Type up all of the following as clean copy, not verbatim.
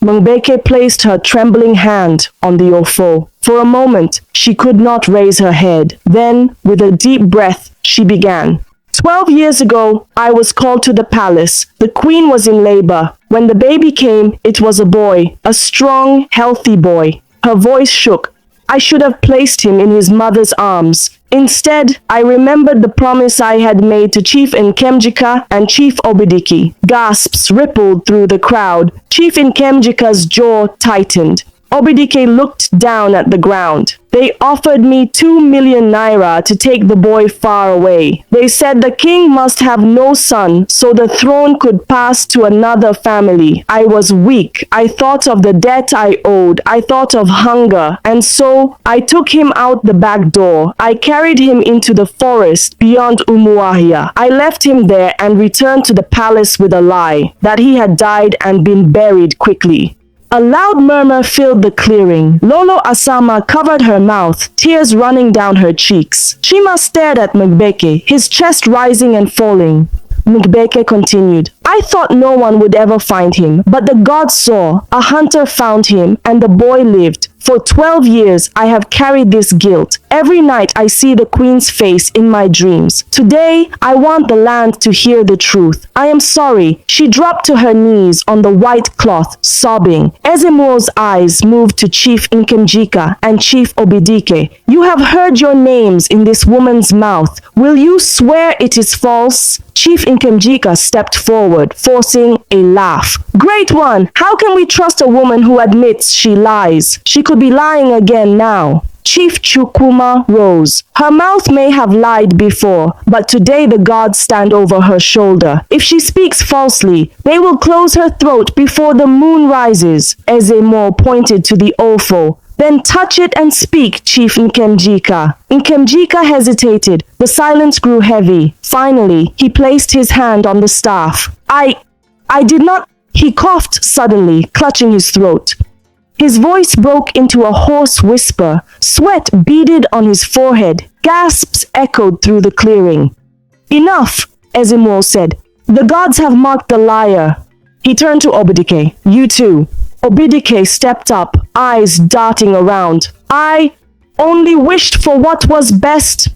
Mungbeke placed her trembling hand on the ofo. For a moment, she could not raise her head. Then, with a deep breath, she began. 12 years ago, I was called to the palace. The queen was in labor. When the baby came, it was a boy, a strong, healthy boy. Her voice shook. I should have placed him in his mother's arms. Instead, I remembered the promise I had made to Chief Nkemjika and Chief Obidike. Gasps rippled through the crowd. Chief Nkemjika's jaw tightened. Obidike looked down at the ground. They offered me 2 million naira to take the boy far away. They said the king must have no son, so the throne could pass to another family. I was weak. I thought of the debt I owed. I thought of hunger. And so I took him out the back door. I carried him into the forest beyond Umuahia. I left him there and returned to the palace with a lie that he had died and been buried quickly. A loud murmur filled the clearing. Lolo Asama covered her mouth, tears running down her cheeks. Chima stared at Mungbeke, his chest rising and falling. Mungbeke continued, I thought no one would ever find him, but the gods saw. A hunter found him, and the boy lived. For 12 years, I have carried this guilt. Every night I see the queen's face in my dreams. Today, I want the land to hear the truth. I am sorry. She dropped to her knees on the white cloth, sobbing. Ezemuo's eyes moved to Chief Nkemjika and Chief Obidike. You have heard your names in this woman's mouth. Will you swear it is false? Chief Nkemjika stepped forward, forcing a laugh. Great one! How can we trust a woman who admits she lies? She could be lying again now. Chief Chukuma rose. Her mouth may have lied before, but today the gods stand over her shoulder. If she speaks falsely, they will close her throat before the moon rises. Ezemo pointed to the ofo. Then touch it and speak, Chief Nkemjika. Nkemjika hesitated. The silence grew heavy. Finally, he placed his hand on the staff. I did not... He coughed suddenly, clutching his throat. His voice broke into a hoarse whisper. Sweat beaded on his forehead. Gasps echoed through the clearing. Enough, Ezemo said. The gods have marked the liar. He turned to Obidike. You too. Obidike stepped up, eyes darting around. I only wished for what was best.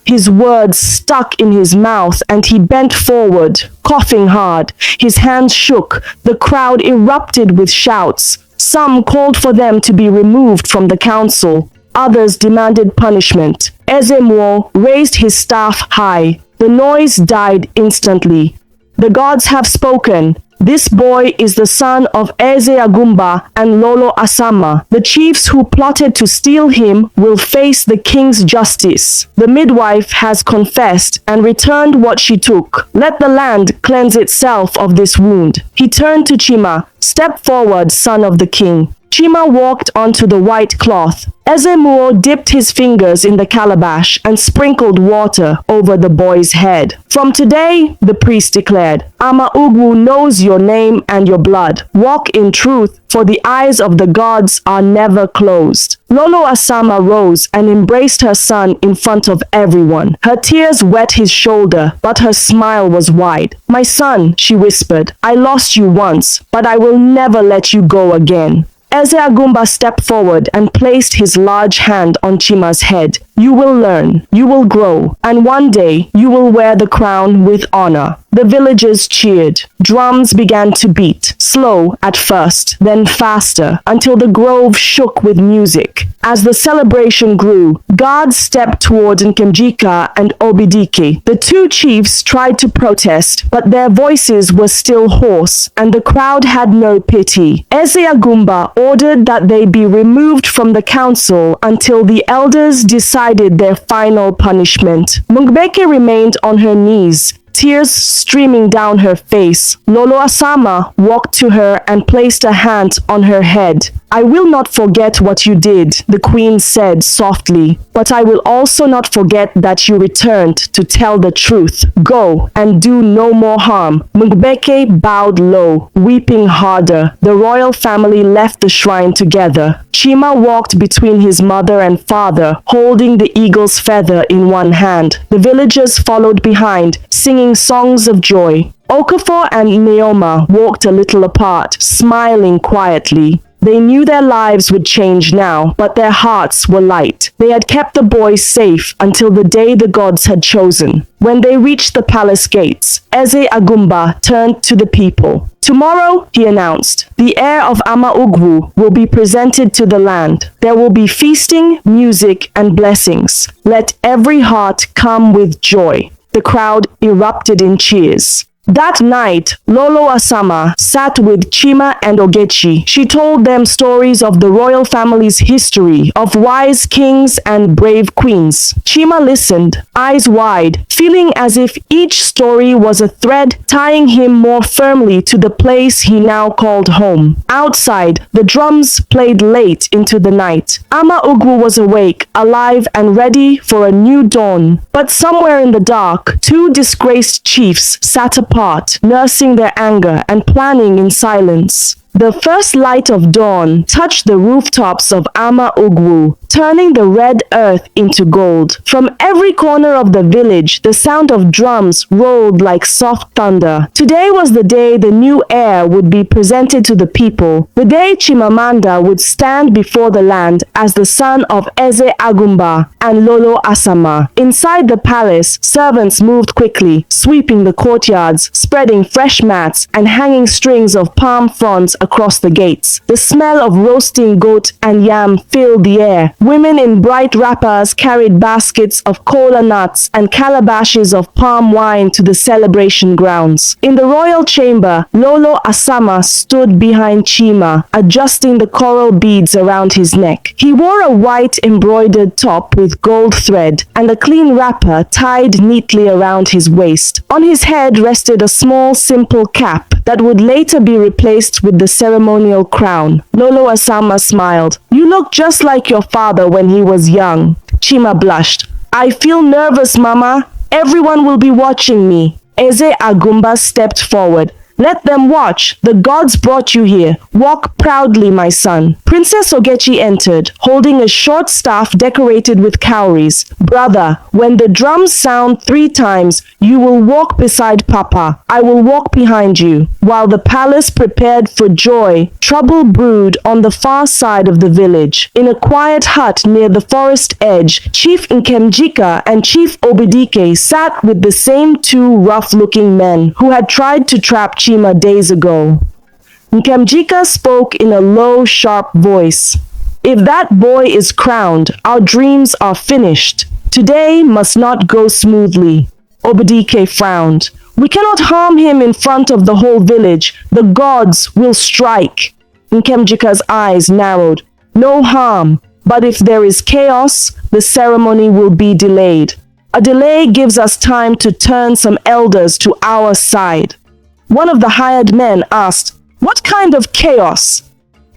His words stuck in his mouth and he bent forward, coughing hard. His hands shook. The crowd erupted with shouts. Some called for them to be removed from the council. Others demanded punishment. Ezemo raised his staff high. The noise died instantly. The gods have spoken. This boy is the son of Eze Agumba and Lolo Asama. The chiefs who plotted to steal him will face the king's justice. The midwife has confessed and returned what she took. Let the land cleanse itself of this wound. He turned to Chima. Step forward, son of the king. Chima walked onto the white cloth. Ezemo dipped his fingers in the calabash and sprinkled water over the boy's head. From today, the priest declared, Ama Ugwu knows your name and your blood. Walk in truth, for the eyes of the gods are never closed. Lolo Asama rose and embraced her son in front of everyone. Her tears wet his shoulder, but her smile was wide. My son, she whispered, I lost you once, but I will never let you go again. Eze Agumba stepped forward and placed his large hand on Chima's head. You will learn, you will grow, and one day you will wear the crown with honor. The villagers cheered. Drums began to beat, slow at first, then faster, until the grove shook with music. As the celebration grew, guards stepped toward Nkemjika and Obidike. The two chiefs tried to protest, but their voices were still hoarse, and the crowd had no pity. Eze Agumba ordered that they be removed from the council until the elders decided their final punishment. Mungbeke remained on her knees, tears streaming down her face. Lolo Asama walked to her and placed a hand on her head. I will not forget what you did, the queen said softly, but I will also not forget that you returned to tell the truth. Go and do no more harm. Mungbeke bowed low, weeping harder. The royal family left the shrine together. Chima walked between his mother and father, holding the eagle's feather in one hand. The villagers followed behind, singing singing songs of joy. Okafor and Neoma walked a little apart, smiling quietly. They knew their lives would change now, but their hearts were light. They had kept the boys safe until the day the gods had chosen. When they reached the palace gates, Eze Agumba turned to the people. "Tomorrow," he announced, "the heir of Ama Ugwu will be presented to the land. There will be feasting, music, and blessings. Let every heart come with joy." The crowd erupted in cheers. That night, Lolo Asama sat with Chima and Ogechi. She told them stories of the royal family's history, of wise kings and brave queens. Chima listened, eyes wide, feeling as if each story was a thread tying him more firmly to the place he now called home. Outside, the drums played late into the night. Ama Ugwu was awake, alive and ready for a new dawn. But somewhere in the dark, two disgraced chiefs sat apart, nursing their anger and planning in silence. The first light of dawn touched the rooftops of Ama Ugwu, turning the red earth into gold. From every corner of the village, the sound of drums rolled like soft thunder. Today was the day the new heir would be presented to the people, the day Chimamanda would stand before the land as the son of Eze Agumba and Lolo Asama. Inside the palace, servants moved quickly, sweeping the courtyards, spreading fresh mats, and hanging strings of palm fronds across the gates. The smell of roasting goat and yam filled the air. Women in bright wrappers carried baskets of kola nuts and calabashes of palm wine to the celebration grounds. In the royal chamber, Lolo Asama stood behind Chima, adjusting the coral beads around his neck. He wore a white embroidered top with gold thread and a clean wrapper tied neatly around his waist. On his head rested a small, simple cap that would later be replaced with the ceremonial crown. Lolo Asama smiled. "You look just like your father when he was young." Chima blushed. "I feel nervous, Mama. Everyone will be watching me." Eze Agumba stepped forward. "Let them watch. The gods brought you here. Walk proudly, my son." Princess Ogechi entered, holding a short staff decorated with cowries. "Brother, when the drums sound 3 times, you will walk beside Papa. I will walk behind you." While the palace prepared for joy, trouble brewed on the far side of the village. In a quiet hut near the forest edge, Chief Nkemjika and Chief Obidike sat with the same 2 rough-looking men who had tried to trap Chima days ago. Nkemjika spoke in a low, sharp voice. "If that boy is crowned, our dreams are finished. Today must not go smoothly." Obidike frowned. "We cannot harm him in front of the whole village. The gods will strike." Nkemjika's eyes narrowed. "No harm, but if there is chaos, the ceremony will be delayed. A delay gives us time to turn some elders to our side." One of the hired men asked, "What kind of chaos?"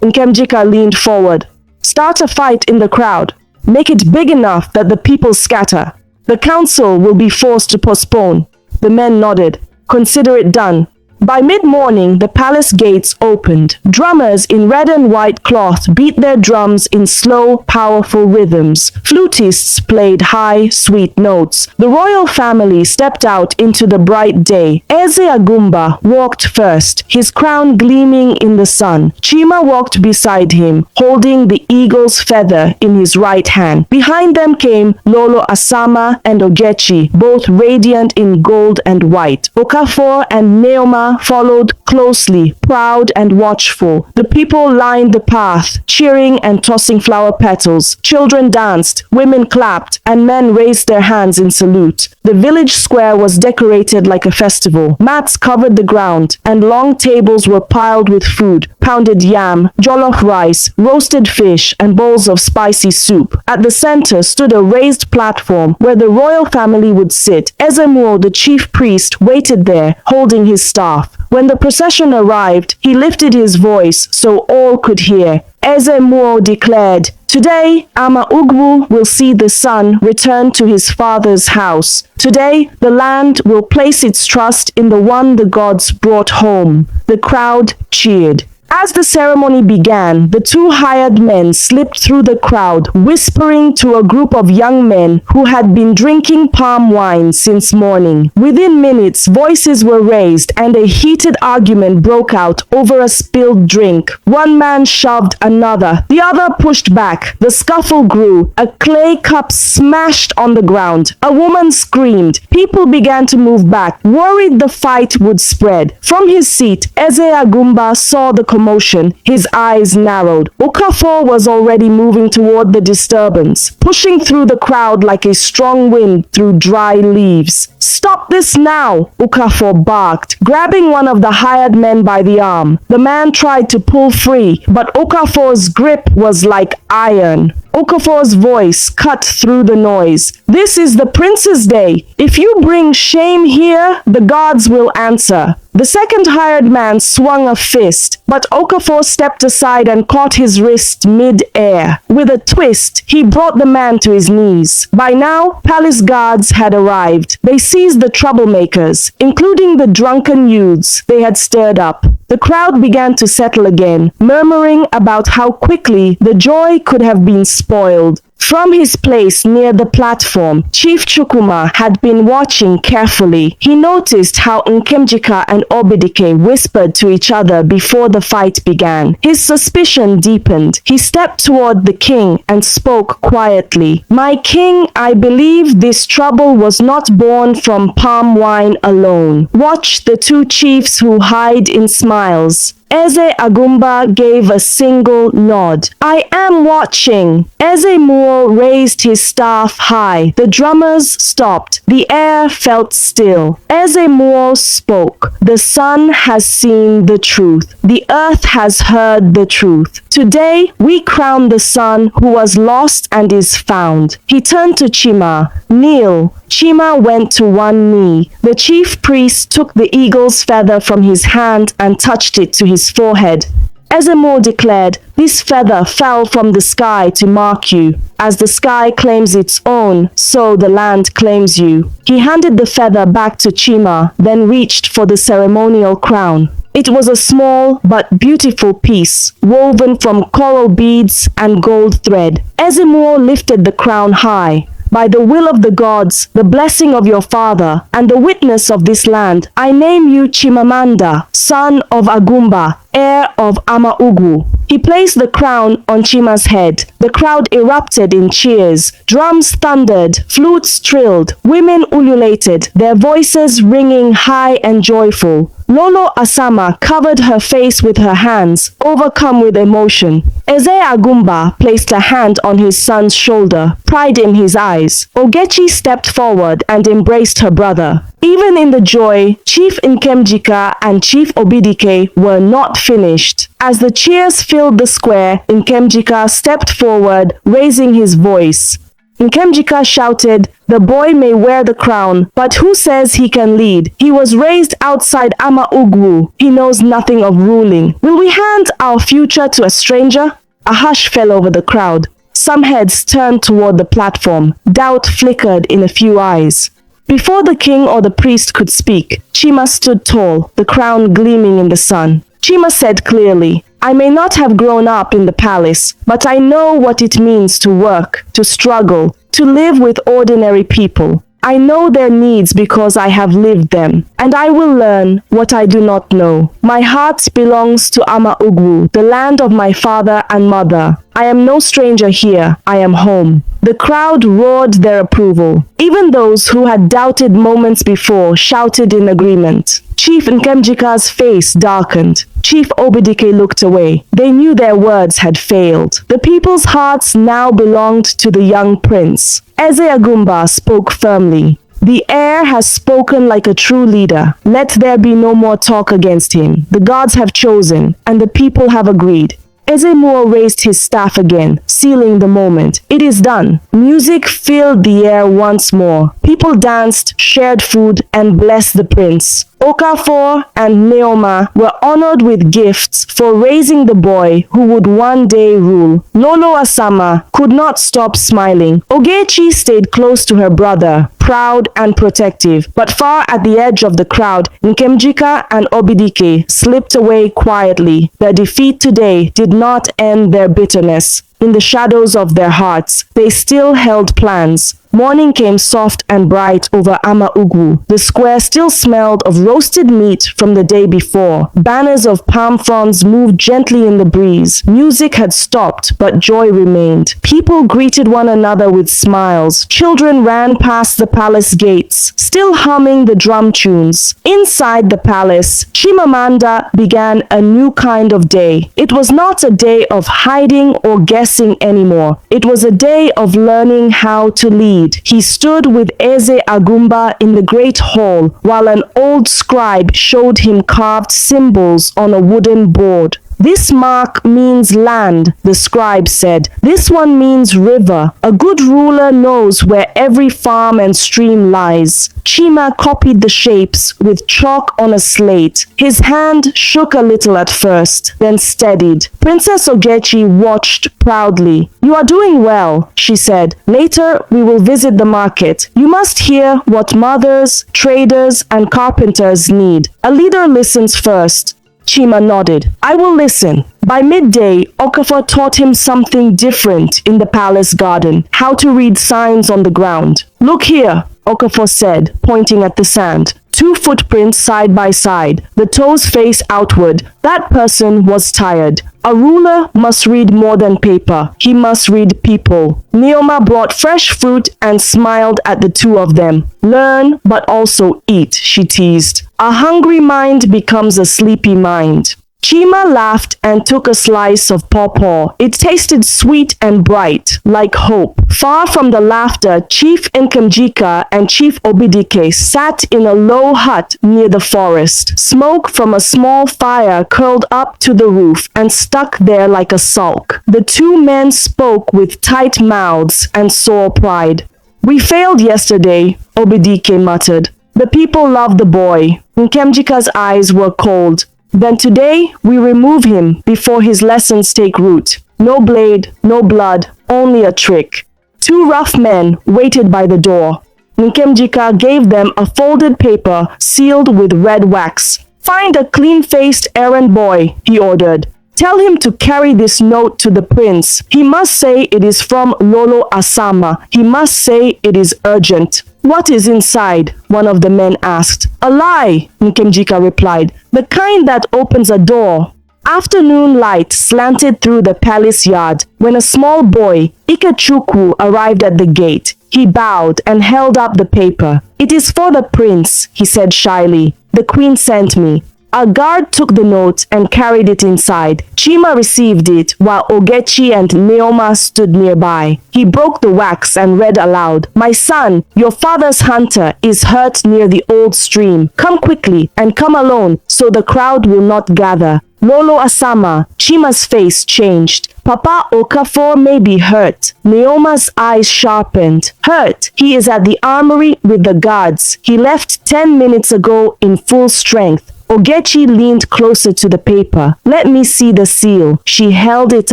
Nkemjika leaned forward. "Start a fight in the crowd. Make it big enough that the people scatter. The council will be forced to postpone." The men nodded. "Consider it done." By mid-morning, the palace gates opened. Drummers in red and white cloth beat their drums in slow, powerful rhythms. Flutists played high, sweet notes. The royal family stepped out into the bright day. Eze Agumba walked first, his crown gleaming in the sun. Chima walked beside him, holding the eagle's feather in his right hand. Behind them came Lolo Asama and Ogechi, both radiant in gold and white. Okafor and Neoma followed closely, proud and watchful. The people lined the path, cheering and tossing flower petals. Children danced, women clapped, and men raised their hands in salute. The village square was decorated like a festival. Mats covered the ground, and long tables were piled with food: pounded yam, jollof rice, roasted fish, and bowls of spicy soup. At the center stood a raised platform where the royal family would sit. Ezemuo, the chief priest, waited there, holding his staff. When the procession arrived, he lifted his voice so all could hear. Ezemuo declared, "Today, Ama Ugwu will see the son return to his father's house. Today, the land will place its trust in the one the gods brought home." The crowd cheered. As the ceremony began, the two hired men slipped through the crowd, whispering to a group of young men who had been drinking palm wine since morning. Within minutes, voices were raised and a heated argument broke out over a spilled drink. One man shoved another, the other pushed back. The scuffle grew. A clay cup smashed on the ground. A woman screamed. People began to move back, worried the fight would spread. From his seat, Eze Agumba saw the commotion. His eyes narrowed. Okafor was already moving toward the disturbance, pushing through the crowd like a strong wind through dry leaves. "Stop this now!" Okafor barked, grabbing one of the hired men by the arm. The man tried to pull free, but Okafor's grip was like iron. Okafor's voice cut through the noise. "This is the prince's day. If you bring shame here, the gods will answer." The second hired man swung a fist, but Okafor stepped aside and caught his wrist mid-air. With a twist, he brought the man to his knees. By now, palace guards had arrived. They seized the troublemakers, including the drunken youths they had stirred up. The crowd began to settle again, murmuring about how quickly the joy could have been spoiled. From his place near the platform, Chief Chukwuma had been watching carefully. He noticed how Nkemjika and Obidike whispered to each other before the fight began. His suspicion deepened. He stepped toward the king and spoke quietly. "My king, I believe this trouble was not born from palm wine alone. Watch the two chiefs who hide in smiles." Eze Agumba gave a single nod. "I am watching." Eze Muo raised his staff high. The drummers stopped. The air felt still. Eze Muo spoke. "The sun has seen the truth. The earth has heard the truth. Today, we crown the son who was lost and is found." He turned to Chima. "Kneel." Chima went to one knee. The chief priest took the eagle's feather from his hand and touched it to his forehead. Ezemo declared, "This feather fell from the sky to mark you. As the sky claims its own, so the land claims you." He handed the feather back to Chima, then reached for the ceremonial crown. It was a small but beautiful piece, woven from coral beads and gold thread. Ezemo lifted the crown high. "By the will of the gods, the blessing of your father, and the witness of this land, I name you Chimamanda, son of Agumba, heir of Amaugu." He placed the crown on Chima's head. The crowd erupted in cheers. Drums thundered, flutes trilled, women ululated, their voices ringing high and joyful. Lolo Asama covered her face with her hands, overcome with emotion. Eze Agumba placed a hand on his son's shoulder, pride in his eyes. Ogechi stepped forward and embraced her brother. Even in the joy, Chief Nkemjika and Chief Obidike were not finished. As the cheers filled the square, Nkemjika stepped forward, raising his voice. Nkemjika shouted, "The boy may wear the crown, but who says he can lead? He was raised outside Amaugu. He knows nothing of ruling. Will we hand our future to a stranger?" A hush fell over the crowd. Some heads turned toward the platform. Doubt flickered in a few eyes. Before the king or the priest could speak, Chima stood tall, the crown gleaming in the sun. Chima said clearly, "I may not have grown up in the palace, but I know what it means to work, to struggle, to live with ordinary people. I know their needs because I have lived them, and I will learn what I do not know. My heart belongs to Amaugu, the land of my father and mother. I am no stranger here. I am home." The crowd roared their approval. Even those who had doubted moments before shouted in agreement. Chief Nkemjika's face darkened. Chief Obidike looked away. They knew their words had failed. The people's hearts now belonged to the young prince. Eze Agumba spoke firmly. "The heir has spoken like a true leader. Let there be no more talk against him. The gods have chosen, and the people have agreed." Ezemo raised his staff again, sealing the moment. "It is done." Music filled the air once more. People danced, shared food, and blessed the prince. Okafor and Neoma were honored with gifts for raising the boy who would one day rule. Lolo Asama could not stop smiling. Ogechi stayed close to her brother, proud and protective. But far at the edge of the crowd, Nkemjika and Obidike slipped away quietly. Their defeat today did not end their bitterness. In the shadows of their hearts, they still held plans. Morning came soft and bright over Ama-Ugwu. The square still smelled of roasted meat from the day before. Banners of palm fronds moved gently in the breeze. Music had stopped, but joy remained. People greeted one another with smiles. Children ran past the palace gates, still humming the drum tunes. Inside the palace, Chimamanda began a new kind of day. It was not a day of hiding or guessing anymore. It was a day of learning how to lead. He stood with Eze Agumba in the great hall, while an old scribe showed him carved symbols on a wooden board. "This mark means land," the scribe said. "This one means river. A good ruler knows where every farm and stream lies." Chima copied the shapes with chalk on a slate. His hand shook a little at first, then steadied. Princess Ogechi watched proudly. "You are doing well," she said. "Later we will visit the market. You must hear what mothers, traders, and carpenters need. A leader listens first." Chima nodded. "I will listen." By midday, Okafor taught him something different in the palace garden, how to read signs on the ground. "Look here," Okafor said, pointing at the sand. 2 footprints side by side, the toes face outward. That person was tired. A ruler must read more than paper. He must read people. Neoma brought fresh fruit and smiled at the two of them. "Learn, but also eat," she teased. "A hungry mind becomes a sleepy mind." Chima laughed and took a slice of pawpaw. It tasted sweet and bright, like hope. Far from the laughter, Chief Nkemjika and Chief Obidike sat in a low hut near the forest. Smoke from a small fire curled up to the roof and stuck there like a sulk. The two men spoke with tight mouths and sore pride. "We failed yesterday," Obidike muttered. "The people loved the boy." Nkemjika's eyes were cold. "Then today we remove him before his lessons take root. No blade, no blood, only a trick." 2 rough men waited by the door. Nkemjika gave them a folded paper sealed with red wax. "Find a clean-faced errand boy," he ordered. "Tell him to carry this note to the prince. He must say it is from Lolo Asama. He must say it is urgent." "What is inside?" one of the men asked. "A lie," Nkemjika replied. "The kind that opens a door." Afternoon light slanted through the palace yard when a small boy, Ikechukwu, arrived at the gate. He bowed and held up the paper. "It is for the prince," he said shyly. "The queen sent me." A guard took the note and carried it inside. Chima received it while Ogechi and Neoma stood nearby. He broke the wax and read aloud, "My son, your father's hunter is hurt near the old stream. Come quickly and come alone so the crowd will not gather." Lolo Asama, Chima's face changed. "Papa Okafor may be hurt." Neoma's eyes sharpened. "Hurt? He is at the armory with the guards. He left 10 minutes ago in full strength." Ogechi leaned closer to the paper. "Let me see the seal." She held it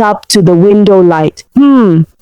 up to the window light.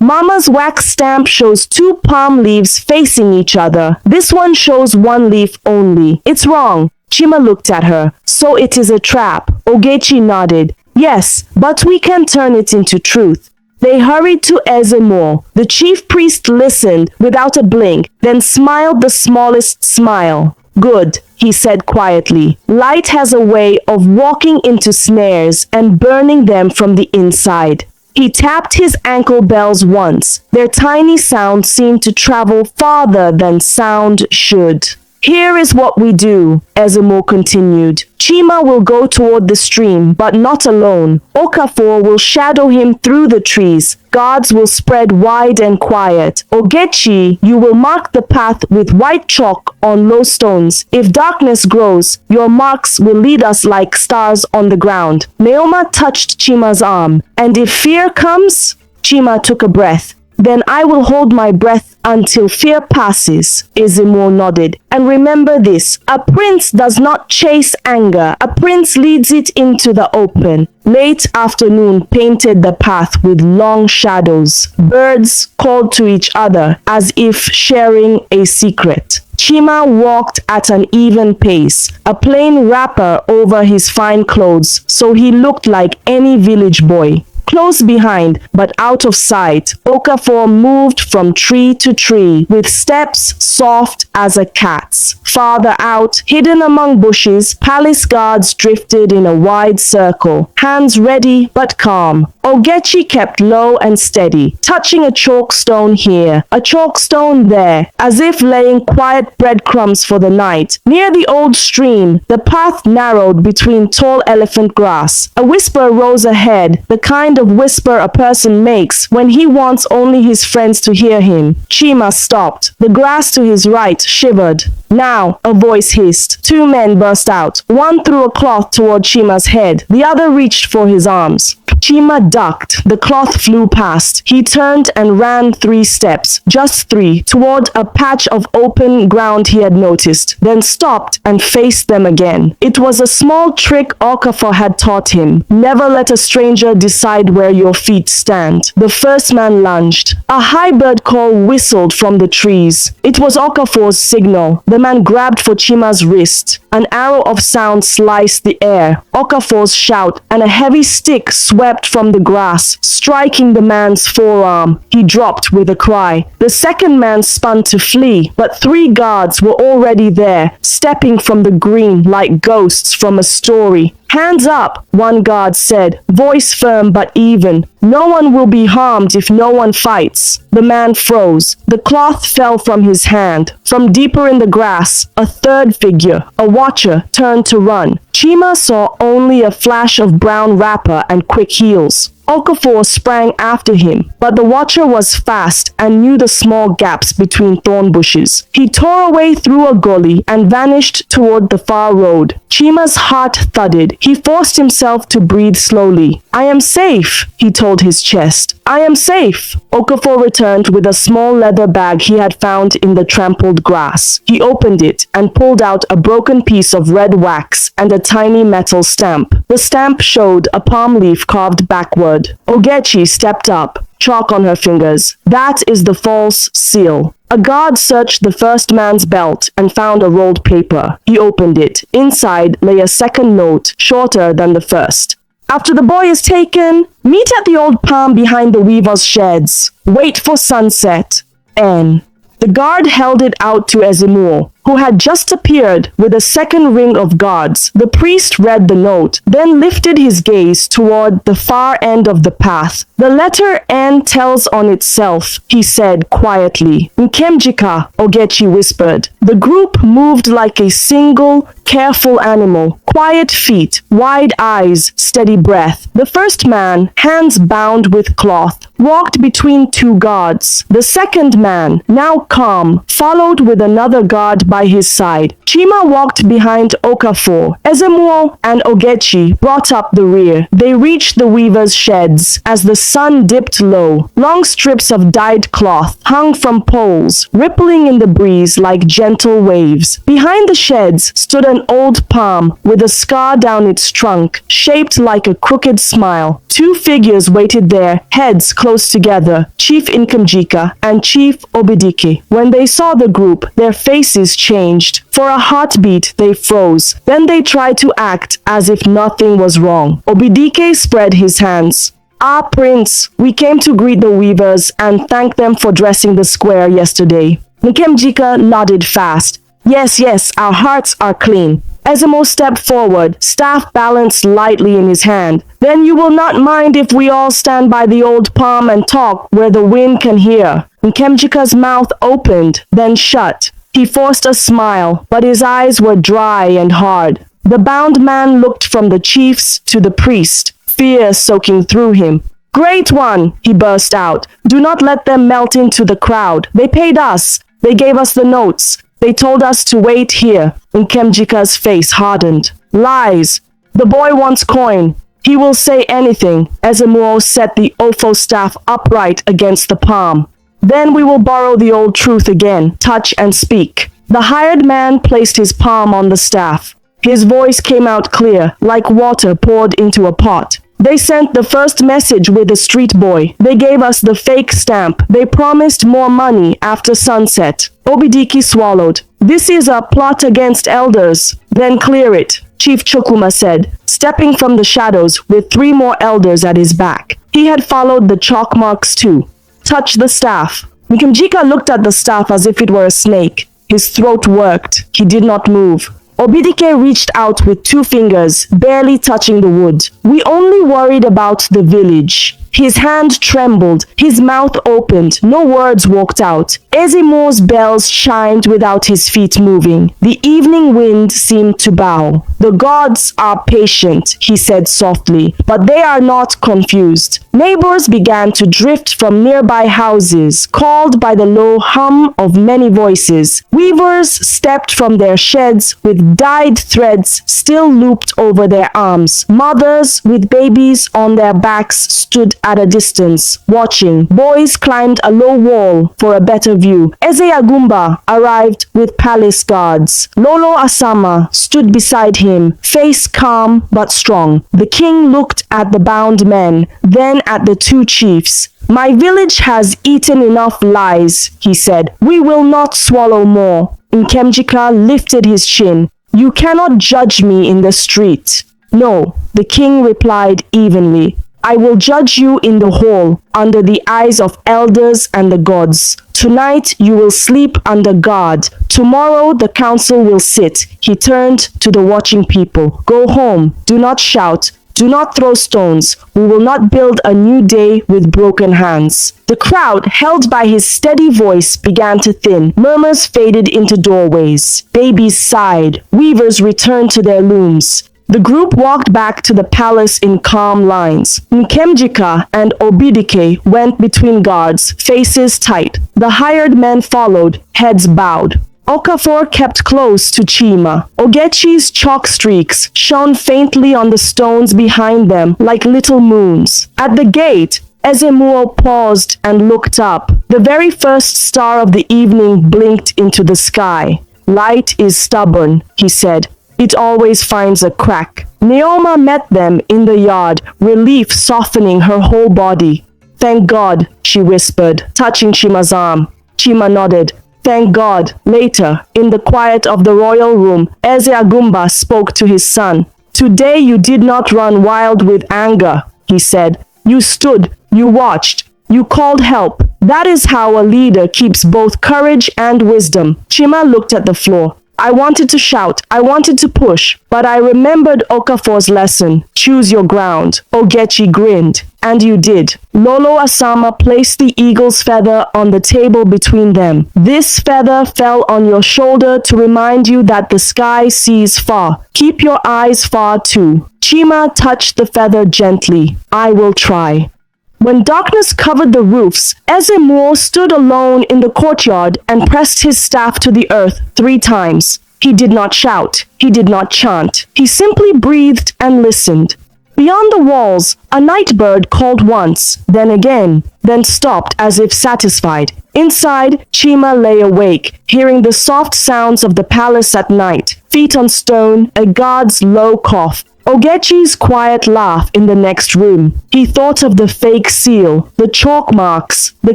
Mama's wax stamp shows 2 palm leaves facing each other. This one shows 1 leaf only. It's wrong." Chima looked at her. "So it is a trap." Ogechi nodded. "Yes, but we can turn it into truth." They hurried to Ezemo. The chief priest listened without a blink, then smiled the smallest smile. "Good," he said quietly. "Light has a way of walking into snares and burning them from the inside." He tapped his ankle bells once. Their tiny sound seemed to travel farther than sound should. "Here is what we do," Ezemo continued. "Chima will go toward the stream, but not alone. Okafor will shadow him through the trees. Guards will spread wide and quiet. Ogechi, you will mark the path with white chalk on low stones. If darkness grows, your marks will lead us like stars on the ground." Neoma touched Chima's arm. "And if fear comes?" Chima took a breath. "Then I will hold my breath until fear passes. Ezemuo nodded. And remember this, a prince does not chase anger. A prince leads it into the open. Late afternoon painted the path with long shadows. Birds called to each other as if sharing a secret. Chima walked at an even pace, a plain wrapper over his fine clothes, so he looked like any village boy. Close behind, but out of sight, Okafor moved from tree to tree with steps soft as a cat's. Farther out, hidden among bushes, palace guards drifted in a wide circle, hands ready but calm. Ogechi kept low and steady, touching a chalk stone here, a chalk stone there, as if laying quiet breadcrumbs for the night. Near the old stream, the path narrowed between tall elephant grass. A whisper rose ahead, the kind of whisper a person makes when he wants only his friends to hear him. Chima stopped. The grass to his right shivered. Now, a voice hissed. Two men burst out. One threw a cloth toward Chima's head. The other reached for his arms. Chima ducked. The cloth flew past. He turned and ran 3 steps, just 3, toward a patch of open ground he had noticed, then stopped and faced them again. It was a small trick Okafor had taught him. Never let a stranger decide where your feet stand. The first man lunged. A high bird call whistled from the trees. It was Okafor's signal. The man grabbed for Chima's wrist. An arrow of sound sliced the air. Okafor's shout, and a heavy stick swept from the grass, striking the man's forearm. He dropped with a cry. The second man spun to flee, but 3 guards were already there, stepping from the green like ghosts from a story. Hands up, one guard said, voice firm but even. No one will be harmed if no one fights. The man froze. The cloth fell from his hand. From deeper in the grass, a third figure, a watcher, turned to run. Chima saw only a flash of brown wrapper and quick heels. Okafor sprang after him, but the watcher was fast and knew the small gaps between thorn bushes. He tore away through a gully and vanished toward the far road. Chima's heart thudded. He forced himself to breathe slowly. I am safe, he told his chest. I am safe. Okafor returned with a small leather bag he had found in the trampled grass. He opened it and pulled out a broken piece of red wax and a tiny metal stamp. The stamp showed a palm leaf carved backward. Ogechi stepped up, chalk on her fingers. That is the false seal. A guard searched the first man's belt and found a rolled paper. He opened it. Inside lay a second note, shorter than the first. After the boy is taken, meet at the old palm behind the weaver's sheds. Wait for sunset. N. The guard held it out to Ezemuo, who had just appeared with a second ring of guards. The priest read the note, then lifted his gaze toward the far end of the path. The letter N tells on itself, he said quietly. Nkemjika, Ogechi whispered. The group moved like a single, careful animal. Quiet feet, wide eyes, steady breath. The first man, hands bound with cloth, walked between 2 guards. The second man, now calm, followed with another guard by his side. Chima walked behind Okafor. Ezemuo and Ogechi brought up the rear. They reached the weaver's sheds as the sun dipped low. Long strips of dyed cloth hung from poles, rippling in the breeze like gentle waves. Behind the sheds stood an old palm with a scar down its trunk, shaped like a crooked smile. 2 figures waited there, heads close together, Chief Nkemjika and Chief Obidike. When they saw the group, their faces changed. For a heartbeat, they froze. Then they tried to act as if nothing was wrong. Obidike spread his hands. Ah, Prince, we came to greet the weavers and thank them for dressing the square yesterday. Nkemjika nodded fast. Yes, our hearts are clean. Ezemuo stepped forward, staff balanced lightly in his hand. Then you will not mind if we all stand by the old palm and talk where the wind can hear. Nkemjika's mouth opened, then shut. He forced a smile, but his eyes were dry and hard. The bound man looked from the chiefs to the priest, fear soaking through him. Great one, he burst out. Do not let them melt into the crowd. They paid us. They gave us the notes. They told us to wait here. Nkemjika's face hardened. Lies. The boy wants coin. He will say anything. Ezemuo set the Ofo staff upright against the palm. Then we will borrow the old truth again, touch and speak. The hired man placed his palm on the staff. His voice came out clear, like water poured into a pot. They sent the first message with a street boy. They gave us the fake stamp. They promised more money after sunset. Obidiki swallowed. This is a plot against elders. Then clear it, Chief Chukuma said, stepping from the shadows with 3 more elders at his back. He had followed the chalk marks too. Touch the staff. Nkemjika looked at the staff as if it were a snake. His throat worked. He did not move. Obidike reached out with 2 fingers, barely touching the wood. We only worried about the village. His hand trembled, his mouth opened, no words walked out. Ezimo's bells chimed without his feet moving. The evening wind seemed to bow. The gods are patient, he said softly, but they are not confused. Neighbors began to drift from nearby houses, called by the low hum of many voices. Weavers stepped from their sheds with dyed threads still looped over their arms. Mothers with babies on their backs stood at a distance, watching. Boys climbed a low wall for a better view. Eze Agumba arrived with palace guards. Lolo Asama stood beside him, face calm but strong. The king looked at the bound men, then at the 2 chiefs. My village has eaten enough lies, he said. We will not swallow more. Nkemjika lifted his chin. You cannot judge me in the street. No, the king replied evenly. I will judge you in the hall, under the eyes of elders and the gods. Tonight you will sleep under guard. Tomorrow the council will sit. He turned to the watching people. Go home. Do not shout. Do not throw stones. We will not build a new day with broken hands. The crowd, held by his steady voice, began to thin. Murmurs faded into doorways. Babies sighed. Weavers returned to their looms. The group walked back to the palace in calm lines. Nkemjika and Obidike went between guards, faces tight. The hired men followed, heads bowed. Okafor kept close to Chima. Ogechi's chalk streaks shone faintly on the stones behind them like little moons. At the gate, Ezemuo paused and looked up. The very first star of the evening blinked into the sky. Light is stubborn, he said. It always finds a crack. Neoma met them in the yard, relief softening her whole body. Thank God, she whispered, touching Chima's arm. Chima nodded. Thank God. Later, in the quiet of the royal room, Eze Agumba spoke to his son. Today you did not run wild with anger, he said. You stood, you watched, you called help. That is how a leader keeps both courage and wisdom. Chima looked at the floor. I wanted to shout, I wanted to push, but I remembered Okafor's lesson. Choose your ground. Ogechi grinned. And you did. Lolo Asama placed the eagle's feather on the table between them. This feather fell on your shoulder to remind you that the sky sees far. Keep your eyes far too. Chima touched the feather gently. I will try. When darkness covered the roofs, Ezemuo stood alone in the courtyard and pressed his staff to the earth 3 times. He did not shout. He did not chant. He simply breathed and listened. Beyond the walls, a night bird called once, then again, then stopped as if satisfied. Inside, Chima lay awake, hearing the soft sounds of the palace at night. Feet on stone, a guard's low cough. Ogechi's quiet laugh in the next room. He thought of the fake seal, the chalk marks, the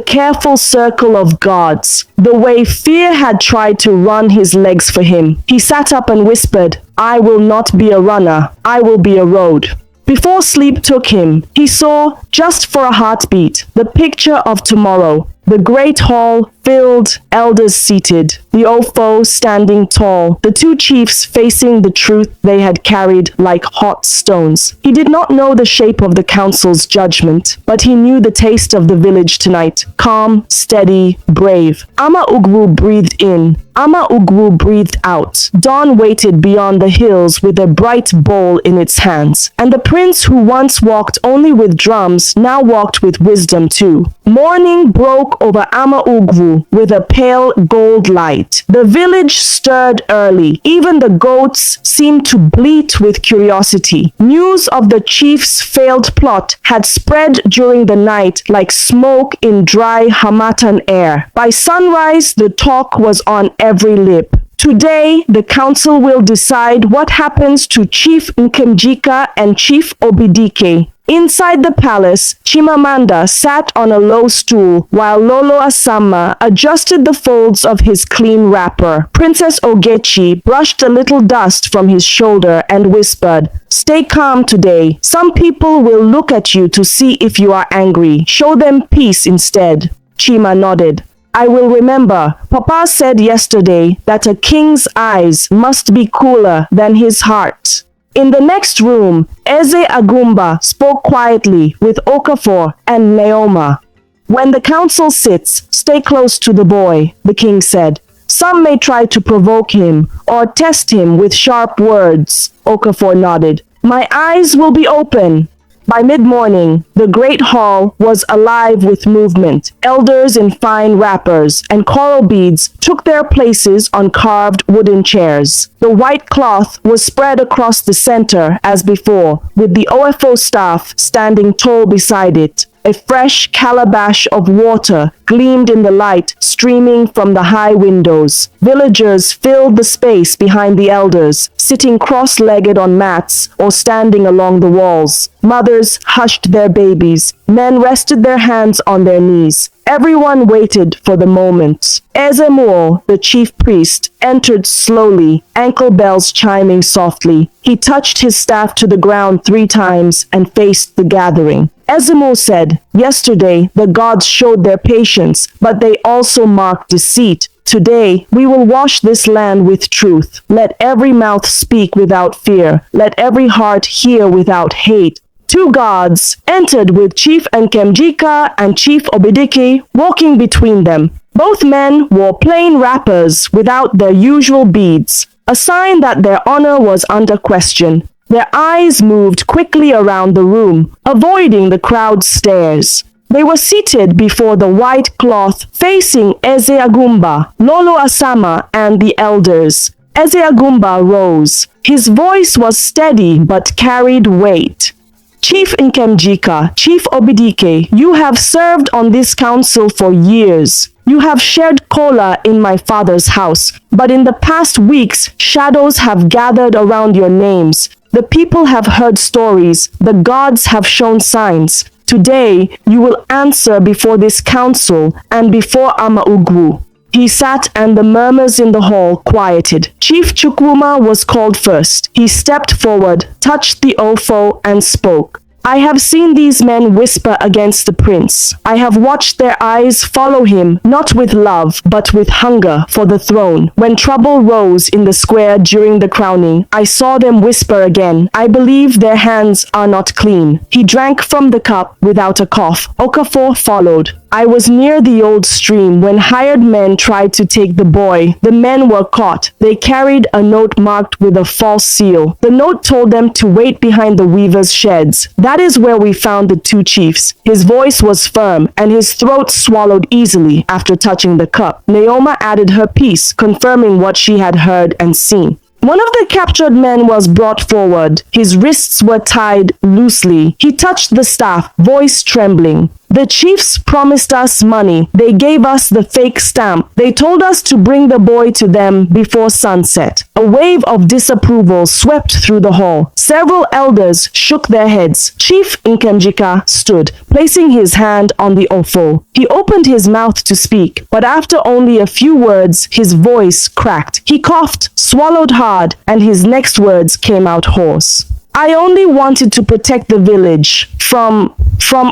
careful circle of guards, the way fear had tried to run his legs for him. He sat up and whispered, I will not be a runner, I will be a road. Before sleep took him, he saw, just for a heartbeat, the picture of tomorrow. The great hall filled, elders seated, the Ofo standing tall, the 2 chiefs facing the truth they had carried like hot stones. He did not know the shape of the council's judgment, but he knew the taste of the village tonight. Calm, steady, brave. Ama Ugwu breathed in. Ama Ugwu breathed out. Dawn waited beyond the hills with a bright bowl in its hands, and the prince who once walked only with drums now walked with wisdom too. Morning broke over Ama Ugwu blue with a pale gold light. The village stirred early. Even the goats seemed to bleat with curiosity. News of the chief's failed plot had spread during the night like smoke in dry Hamatan air. By sunrise, the talk was on every lip. Today, the council will decide what happens to Chief Nkemjika and Chief Obidike. Inside the palace, Chimamanda sat on a low stool while Lolo Asama adjusted the folds of his clean wrapper. Princess Ogechi brushed a little dust from his shoulder and whispered, "Stay calm today. Some people will look at you to see if you are angry. Show them peace instead." Chima nodded. "I will remember. Papa said yesterday that a king's eyes must be cooler than his heart." In the next room, Eze Agumba spoke quietly with Okafor and Neoma. "When the council sits, stay close to the boy," the king said. "Some may try to provoke him or test him with sharp words." Okafor nodded. "My eyes will be open." By mid-morning, the great hall was alive with movement. Elders in fine wrappers and coral beads took their places on carved wooden chairs. The white cloth was spread across the center as before, with the OFO staff standing tall beside it. A fresh calabash of water gleamed in the light streaming from the high windows. Villagers filled the space behind the elders, sitting cross-legged on mats or standing along the walls. Mothers hushed their babies. Men rested their hands on their knees. Everyone waited for the moment. Ezemuo, the chief priest, entered slowly, ankle bells chiming softly. He touched his staff to the ground 3 times and faced the gathering. Ezemuo said, "Yesterday the gods showed their patience, but they also marked deceit. Today we will wash this land with truth. Let every mouth speak without fear. Let every heart hear without hate." 2 gods entered with Chief Nkemjika and Chief Obidike walking between them. Both men wore plain wrappers without their usual beads, a sign that their honor was under question. Their eyes moved quickly around the room, avoiding the crowd's stares. They were seated before the white cloth, facing Eze Agumba, Lolo Asama, and the elders. Eze Agumba rose. His voice was steady but carried weight. "Chief Nkemjika, Chief Obidike, you have served on this council for years. You have shared kola in my father's house, but in the past weeks, shadows have gathered around your names. The people have heard stories. The gods have shown signs. Today, you will answer before this council and before Amaugwu." He sat and the murmurs in the hall quieted. Chief Chukwuma was called first. He stepped forward, touched the ofo, and spoke. "I have seen these men whisper against the prince. I have watched their eyes follow him, not with love, but with hunger for the throne. When trouble rose in the square during the crowning, I saw them whisper again. I believe their hands are not clean." He drank from the cup without a cough. Okafor followed. "I was near the old stream when hired men tried to take the boy. The men were caught. They carried a note marked with a false seal. The note told them to wait behind the weavers' sheds. That is where we found the 2 chiefs." His voice was firm, and his throat swallowed easily after touching the cup. Neoma added her piece, confirming what she had heard and seen. One of the captured men was brought forward. His wrists were tied loosely. He touched the staff, voice trembling. "The chiefs promised us money. They gave us the fake stamp. They told us to bring the boy to them before sunset." A wave of disapproval swept through the hall. Several elders shook their heads. Chief Nkemjika stood, placing his hand on the ofo. He opened his mouth to speak, but after only a few words, his voice cracked. He coughed, swallowed hard, and his next words came out hoarse. "I only wanted to protect the village from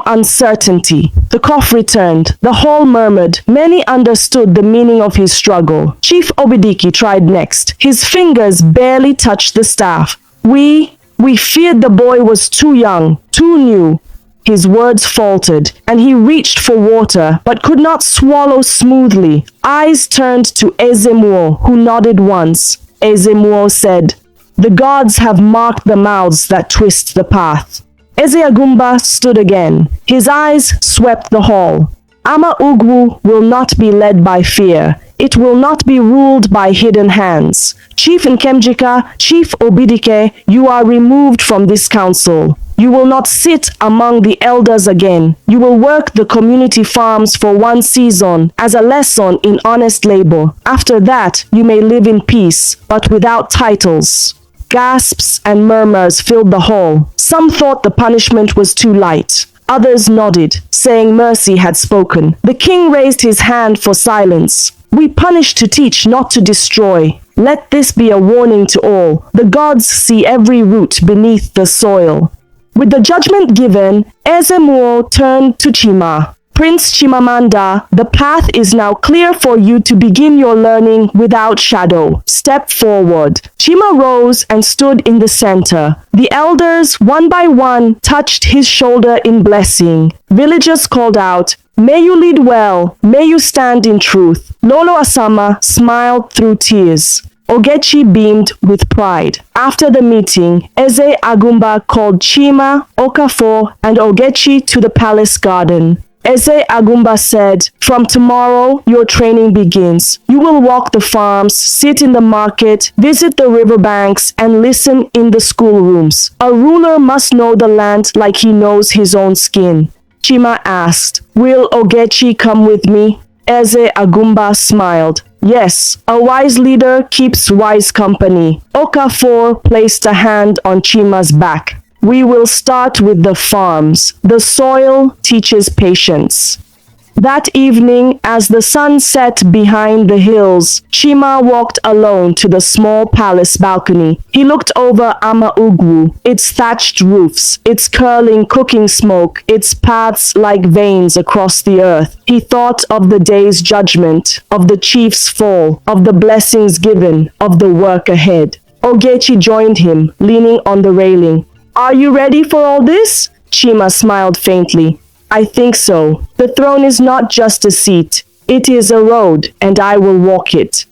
uncertainty." The cough returned. The hall murmured. Many understood the meaning of his struggle. Chief Obidike tried next. His fingers barely touched the staff. We feared the boy was too young, too new." His words faltered, and he reached for water, but could not swallow smoothly. Eyes turned to Ezemuo, who nodded once. Ezemuo said, "The gods have marked the mouths that twist the path." Eze Agumba stood again. His eyes swept the hall. Ama Ugwu will not be led by fear. It will not be ruled by hidden hands. Chief Nkemjika, Chief Obidike, you are removed from this council. You will not sit among the elders again. You will work the community farms for one season as a lesson in honest labor. After that, you may live in peace, but without titles. Gasps and murmurs filled the hall. Some thought the punishment was too light. Others nodded, saying mercy had spoken. The king raised his hand for silence. We punish to teach, not to destroy. Let this be a warning to all. The gods see every root beneath the soil. With the judgment given, Ezemuo turned to Chima. Prince Chimamanda, the path is now clear for you to begin your learning without shadow. Step forward. Chima rose and stood in the center. The elders, one by one, touched his shoulder in blessing. Villagers called out, "May you lead well. May you stand in truth." Lolo Asama smiled through tears. Ogechi beamed with pride. After the meeting, Eze Agumba called Chima, Okafor, and Ogechi to the palace garden. Eze Agumba said, "From tomorrow, your training begins. You will walk the farms, sit in the market, visit the riverbanks, and listen in the schoolrooms. A ruler must know the land like he knows his own skin." Chima asked, "Will Ogechi come with me?" Eze Agumba smiled. "Yes, a wise leader keeps wise company." Okafor placed a hand on Chima's back. "We will start with the farms. The soil teaches patience." That evening, as the sun set behind the hills, Chima walked alone to the small palace balcony. He looked over Ama Ugwu, its thatched roofs, its curling cooking smoke, its paths like veins across the earth. He thought of the day's judgment, of the chief's fall, of the blessings given, of the work ahead. Ogechi joined him, leaning on the railing. "Are you ready for all this?" Chima smiled faintly. "I think so. The throne is not just a seat. It is a road, and I will walk it."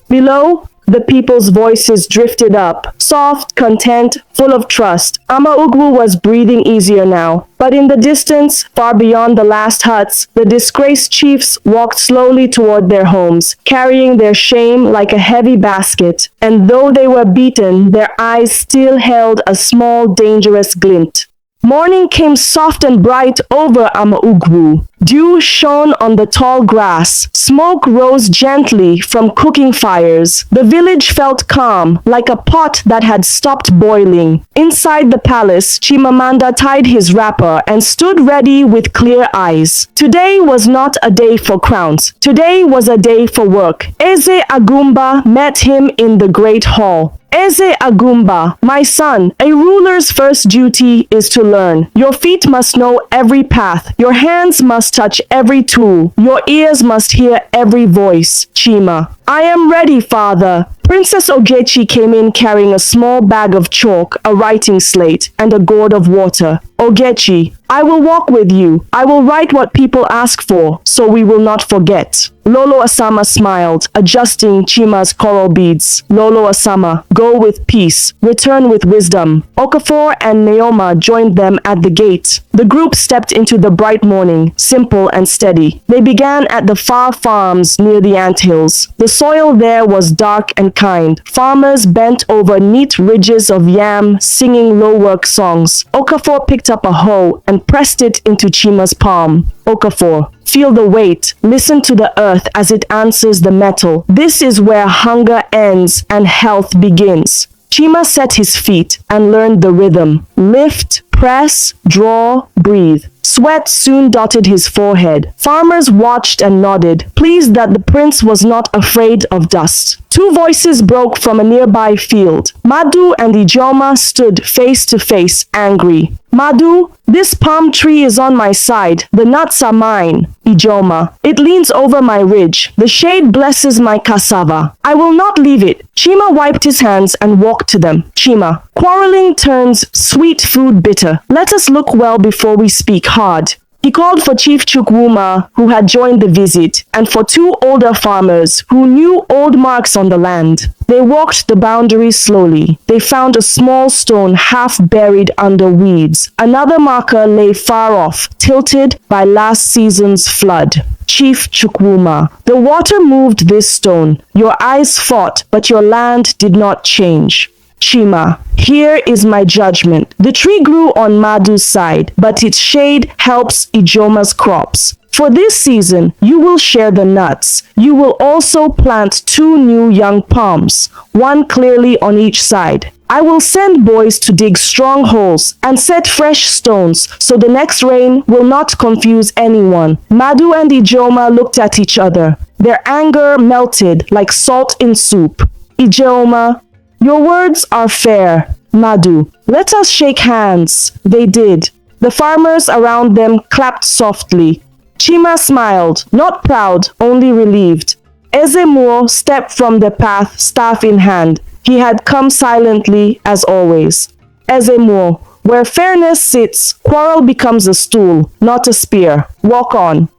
Below, the people's voices drifted up, soft, content, full of trust. Ama Ugwu was breathing easier now. But in the distance, far beyond the last huts, the disgraced chiefs walked slowly toward their homes, carrying their shame like a heavy basket. And though they were beaten, their eyes still held a small, dangerous glint. Morning came soft and bright over Ama Ugwu. Dew shone on the tall grass. Smoke rose gently from cooking fires. The village felt calm, like a pot that had stopped boiling. Inside the palace, Chimamanda tied his wrapper and stood ready with clear eyes. Today was not a day for crowns. Today was a day for work. Eze Agumba met him in the great hall. Eze Agumba, my son, a ruler's first duty is to learn. Your feet must know every path. Your hands must touch every tool. Your ears must hear every voice. Chima. I am ready, father. Princess Ogechi came in carrying a small bag of chalk, a writing slate, and a gourd of water. Ogechi, I will walk with you. I will write what people ask for, so we will not forget. Lolo Asama smiled, adjusting Chima's coral beads. Lolo Asama, go with peace. Return with wisdom. Okafor and Neoma joined them at the gate. The group stepped into the bright morning, simple and steady. They began at the far farms near the anthills. The soil there was dark and kind. Farmers bent over neat ridges of yam, singing low-work songs. Okafor picked up a hoe and pressed it into Chima's palm. Okafor, feel the weight. Listen to the earth as it answers the metal. This is where hunger ends and health begins. Chima set his feet and learned the rhythm. Lift, press, draw, breathe. Sweat soon dotted his forehead. Farmers watched and nodded, pleased that the prince was not afraid of dust. Two voices broke from a nearby field. Madu and Ijoma stood face to face, angry. Madu, this palm tree is on my side. The nuts are mine. Ijoma, it leans over my ridge. The shade blesses my cassava. I will not leave it. Chima wiped his hands and walked to them. Chima, quarreling turns sweet food bitter. Let us look well before we speak hard. He called for Chief Chukwuma, who had joined the visit, and for two older farmers who knew old marks on the land. They walked the boundary slowly. They found a small stone half buried under weeds. Another marker lay far off, tilted by last season's flood. Chief Chukwuma, the water moved this stone. Your eyes fought, but your land did not change. Chima, here is my judgment. The tree grew on Madu's side, but its shade helps Ijoma's crops. For this season, you will share the nuts. You will also plant 2 new young palms, one clearly on each side. I will send boys to dig strong holes and set fresh stones so the next rain will not confuse anyone. Madu and Ijoma looked at each other. Their anger melted like salt in soup. Ijoma, your words are fair. Madu, let us shake hands. They did. The farmers around them clapped softly. Chima smiled, not proud, only relieved. Ezemo stepped from the path, staff in hand. He had come silently, as always. Ezemo, where fairness sits, quarrel becomes a stool, not a spear. Walk on.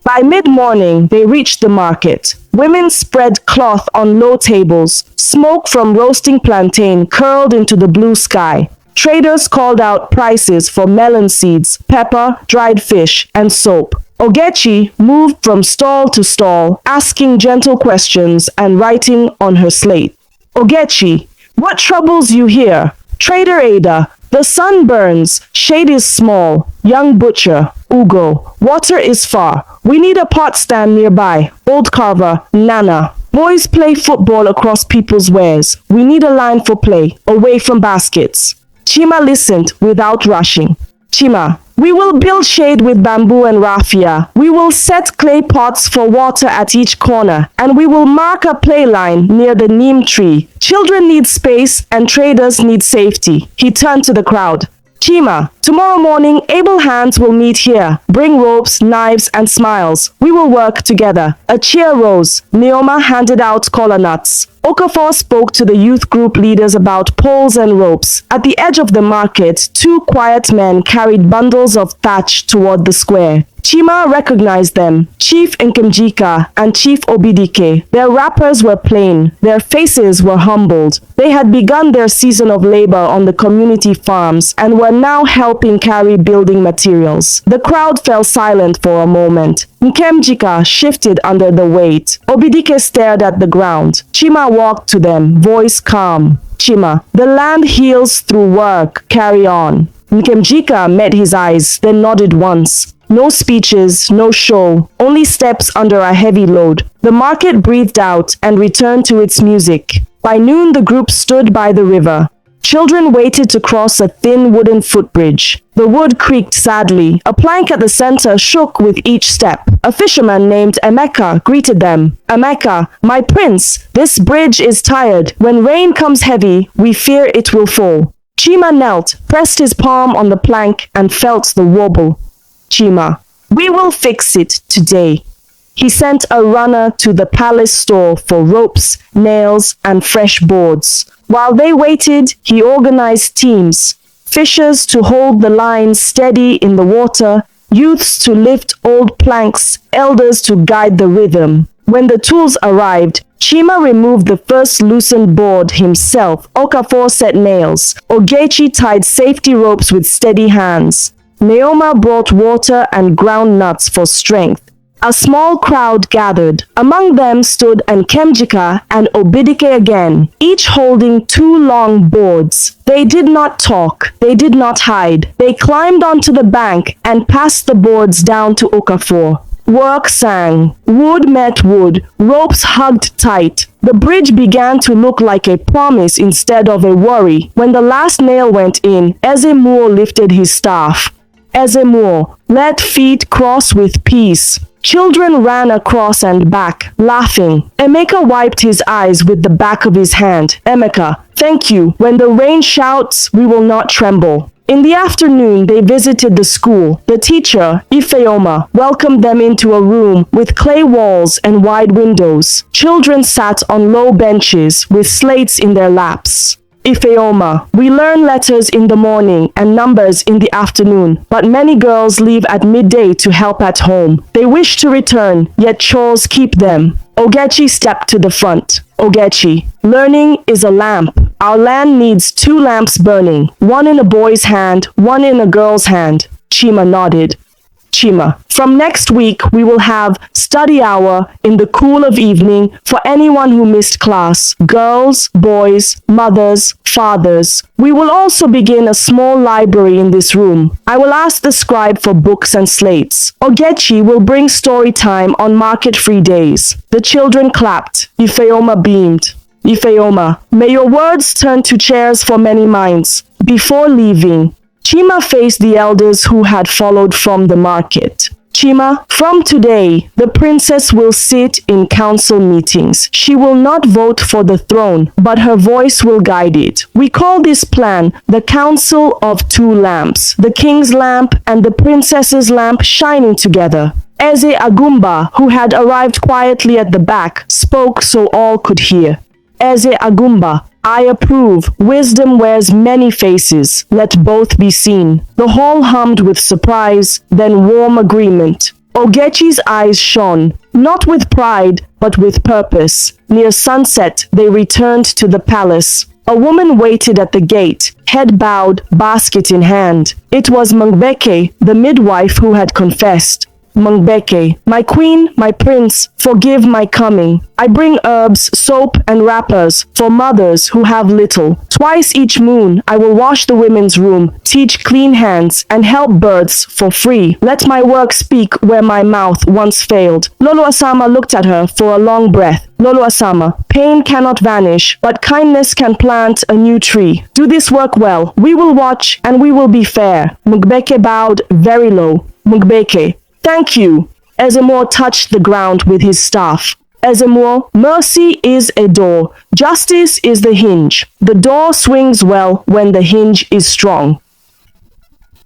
By mid-morning, they reached the market. Women spread cloth on low tables. Smoke from roasting plantain curled into the blue sky. Traders called out prices for melon seeds, pepper, dried fish, and soap. Ogechi moved from stall to stall, asking gentle questions and writing on her slate. Ogechi, what troubles you here? Trader Ada, the sun burns, shade is small. Young butcher, Ugo, water is far. We need a pot stand nearby. Old carver, Nana. Boys play football across people's wares. We need a line for play, away from baskets. Chima listened without rushing. Chima, we will build shade with bamboo and raffia. We will set clay pots for water at each corner, and we will mark a play line near the neem tree. Children need space and traders need safety. He turned to the crowd. Chima, tomorrow morning, able hands will meet here. Bring ropes, knives, and smiles. We will work together. A cheer rose. Neoma handed out collar nuts. Okafor spoke to the youth group leaders about poles and ropes. At the edge of the market, 2 quiet men carried bundles of thatch toward the square. Chima recognized them, Chief Nkemjika and Chief Obidike. Their wrappers were plain, their faces were humbled. They had begun their season of labor on the community farms and were now helping carry building materials. The crowd fell silent for a moment. Nkemjika shifted under the weight. Obidike stared at the ground. Chima walked to them, voice calm. Chima, the land heals through work. Carry on. Nkemjika met his eyes, then nodded once. No speeches, no show, only steps under a heavy load. The market breathed out and returned to its music. By noon, the group stood by the river. Children waited to cross a thin wooden footbridge. The wood creaked sadly. A plank at the center shook with each step. A fisherman named Emeka greeted them. Emeka, my prince, this bridge is tired. When rain comes heavy, we fear it will fall. Chima knelt, pressed his palm on the plank, and felt the wobble. Chima, we will fix it today. He sent a runner to the palace store for ropes, nails, and fresh boards. While they waited, he organized teams. Fishers to hold the lines steady in the water, youths to lift old planks, elders to guide the rhythm. When the tools arrived, Chima removed the first loosened board himself. Okafor set nails. Ogechi tied safety ropes with steady hands. Neoma brought water and ground nuts for strength. A small crowd gathered. Among them stood Nkemjika and Obidike again, each holding 2 long boards. They did not talk. They did not hide. They climbed onto the bank and passed the boards down to Okafor. Work sang. Wood met wood. Ropes hugged tight. The bridge began to look like a promise instead of a worry. When the last nail went in, Ezemo lifted his staff. Ezemo, let feet cross with peace. Children ran across and back, laughing. Emeka wiped his eyes with the back of his hand. Emeka, thank you. When the rain shouts, we will not tremble. In the afternoon, they visited the school. The teacher, Ifeoma, welcomed them into a room with clay walls and wide windows. Children sat on low benches with slates in their laps. Ifeoma. We learn letters in the morning and numbers in the afternoon, but many girls leave at midday to help at home. They wish to return, yet chores keep them. Ogechi stepped to the front. Ogechi. Learning is a lamp. Our land needs 2 lamps burning, one in a boy's hand, one in a girl's hand. Chima nodded. Chima. From next week, we will have study hour in the cool of evening for anyone who missed class. Girls, boys, mothers, fathers. We will also begin a small library in this room. I will ask the scribe for books and slates. Ogechi will bring story time on market-free days. The children clapped. Ifeoma beamed. Ifeoma, may your words turn to chairs for many minds. Before leaving, Chima faced the elders who had followed from the market. Chima, from today, the princess will sit in council meetings. She will not vote for the throne, but her voice will guide it. We call this plan the Council of 2 Lamps, the king's lamp and the princess's lamp shining together. Eze Agumba, who had arrived quietly at the back, spoke so all could hear. Eze Agumba, I approve. Wisdom wears many faces. Let both be seen. The hall hummed with surprise, then warm agreement. Ogechi's eyes shone, not with pride, but with purpose. Near sunset, they returned to the palace. A woman waited at the gate, head bowed, basket in hand. It was Mangbeke, the midwife who had confessed. Mangbeke, my queen, my prince, forgive my coming. I bring herbs, soap, and wrappers for mothers who have little. Twice each moon, I will wash the women's room, teach clean hands, and help births for free. Let my work speak where my mouth once failed. Lolo Asama looked at her for a long breath. Lolo Asama, pain cannot vanish, but kindness can plant a new tree. Do this work well. We will watch, and we will be fair. Mangbeke bowed very low. Mangbeke, thank you. Ezemo touched the ground with his staff. Ezemo, mercy is a door. Justice is the hinge. The door swings well when the hinge is strong.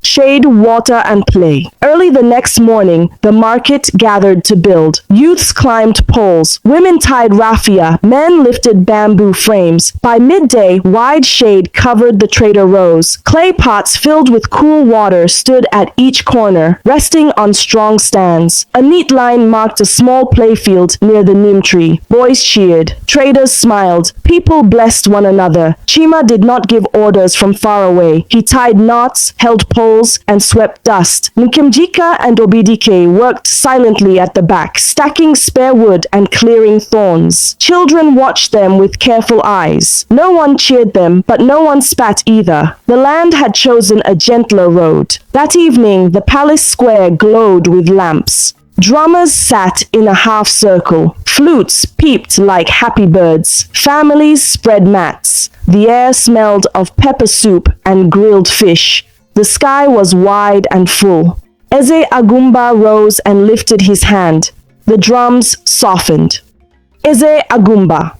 Shade, water, and play. Early the next morning, the market gathered to build. Youths climbed poles, women tied raffia, men lifted bamboo frames. By midday, wide shade covered the trader rows. Clay pots filled with cool water stood at each corner, resting on strong stands. A neat line marked a small playfield near the neem tree. Boys cheered. Traders smiled. People blessed one another. Chima did not give orders from far away. He tied knots, held poles, and swept dust. Nkemjika and Obidike worked silently at the back, stacking spare wood and clearing thorns. Children watched them with careful eyes. No one cheered them, but no one spat either. The land had chosen a gentler road. That evening, the palace square glowed with lamps. Drummers sat in a half circle. Flutes peeped like happy birds. Families spread mats. The air smelled of pepper soup and grilled fish. The sky was wide and full. Eze Agumba rose and lifted his hand. The drums softened. Eze Agumba.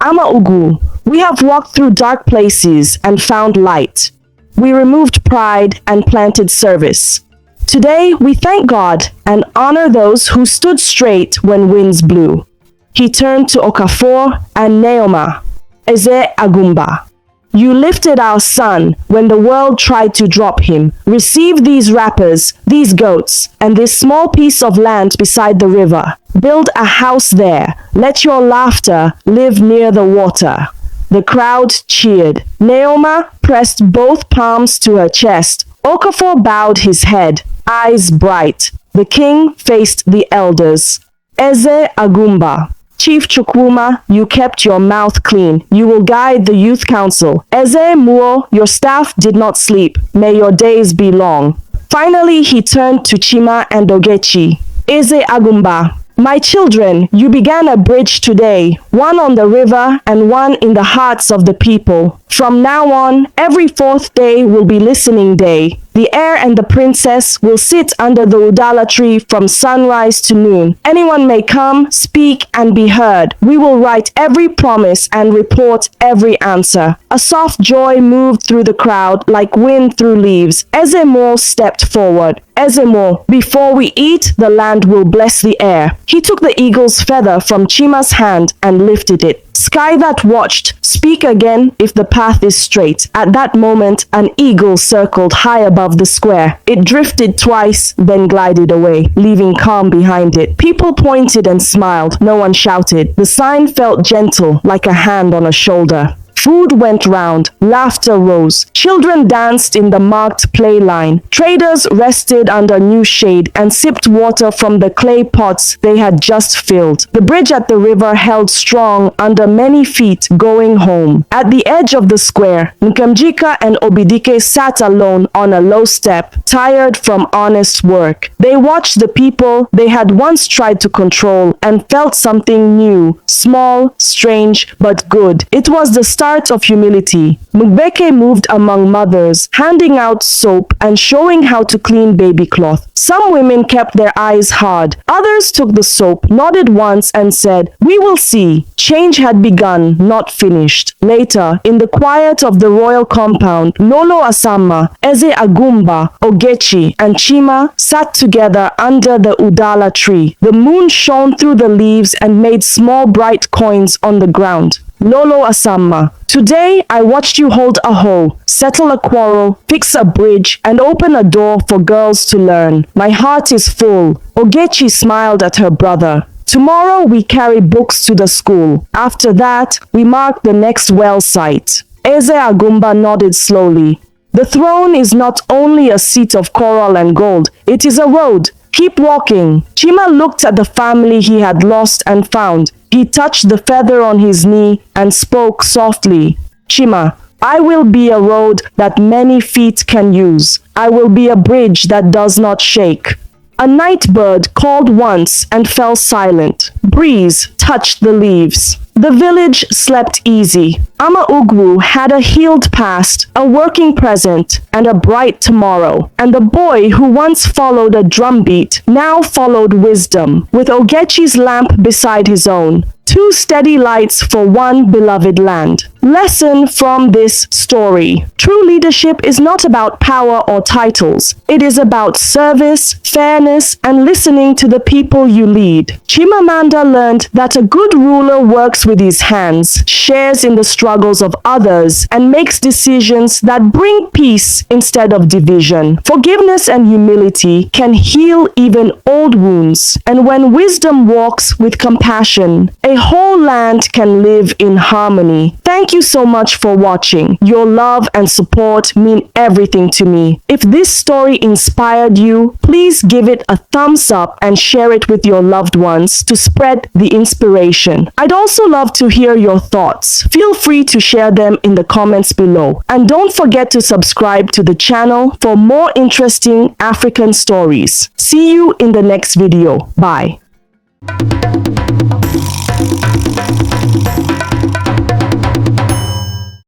Ama Ugu, we have walked through dark places and found light. We removed pride and planted service. Today we thank God and honor those who stood straight when winds blew. He turned to Okafor and Neoma. Eze Agumba. You lifted our son when the world tried to drop him. Receive these wrappers, these goats, and this small piece of land beside the river. Build a house there. Let your laughter live near the water. The crowd cheered. Neoma pressed both palms to her chest. Okafor bowed his head, eyes bright. The king faced the elders. Eze Agumba. Chief Chukwuma, you kept your mouth clean. You will guide the youth council. Eze Muo, your staff did not sleep. May your days be long. Finally, he turned to Chima and Ogechi. Eze Agumba, my children, you began a bridge today, one on the river and one in the hearts of the people. From now on, every 4th day will be listening day. The heir and the princess will sit under the Udala tree from sunrise to noon. Anyone may come, speak, and be heard. We will write every promise and report every answer. A soft joy moved through the crowd like wind through leaves. Ezemo stepped forward. Ezemo, before we eat, the land will bless the air. He took the eagle's feather from Chima's hand and lifted it. Sky that watched, speak again if the path is straight. At that moment, an eagle circled high above the square. It drifted twice, then glided away, leaving calm behind it. People pointed and smiled. No one shouted. The sign felt gentle, like a hand on a shoulder. Food went round, laughter rose. Children danced in the marked play line. Traders rested under new shade and sipped water from the clay pots they had just filled. The bridge at the river held strong under many feet going home. At the edge of the square, Nkamjika and Obidike sat alone on a low step, tired from honest work. They watched the people they had once tried to control and felt something new, small, strange, but good. It was the start of humility. Mugbeke moved among mothers, handing out soap and showing how to clean baby cloth. Some women kept their eyes hard. Others took the soap, nodded once and said, "We will see." Change had begun, not finished. Later, in the quiet of the royal compound, Lolo Asama, Eze Agumba, Ogechi, and Chima sat together under the Udala tree. The moon shone through the leaves and made small bright coins on the ground. Lolo Asama, today I watched you hold a hoe, settle a quarrel, fix a bridge, and open a door for girls to learn. My heart is full. Ogechi smiled at her brother. Tomorrow we carry books to the school. After that, we mark the next well site. Eze Agumba nodded slowly. The throne is not only a seat of coral and gold, it is a road. Keep walking. Chima looked at the family he had lost and found. He touched the feather on his knee and spoke softly. Chima, I will be a road that many feet can use. I will be a bridge that does not shake. A night bird called once and fell silent. Breeze touched the leaves. The village slept easy. Ama Ugwu had a healed past, a working present, and a bright tomorrow. And the boy who once followed a drumbeat now followed wisdom, with Ogechi's lamp beside his own. Two steady lights for one beloved land. Lesson from this story. True leadership is not about power or titles. It is about service, fairness, and listening to the people you lead. Chimamanda learned that a good ruler works with his hands, shares in the struggles of others, and makes decisions that bring peace instead of division. Forgiveness and humility can heal even old wounds. And when wisdom walks with compassion, a whole land can live in harmony. Thank you so much for watching. Your love and support mean everything to me. If this story inspired you, please give it a thumbs up and share it with your loved ones to spread the inspiration. I'd also love to hear your thoughts. Feel free to share them in the comments below. And don't forget to subscribe to the channel for more interesting African stories. See you in the next video. Bye.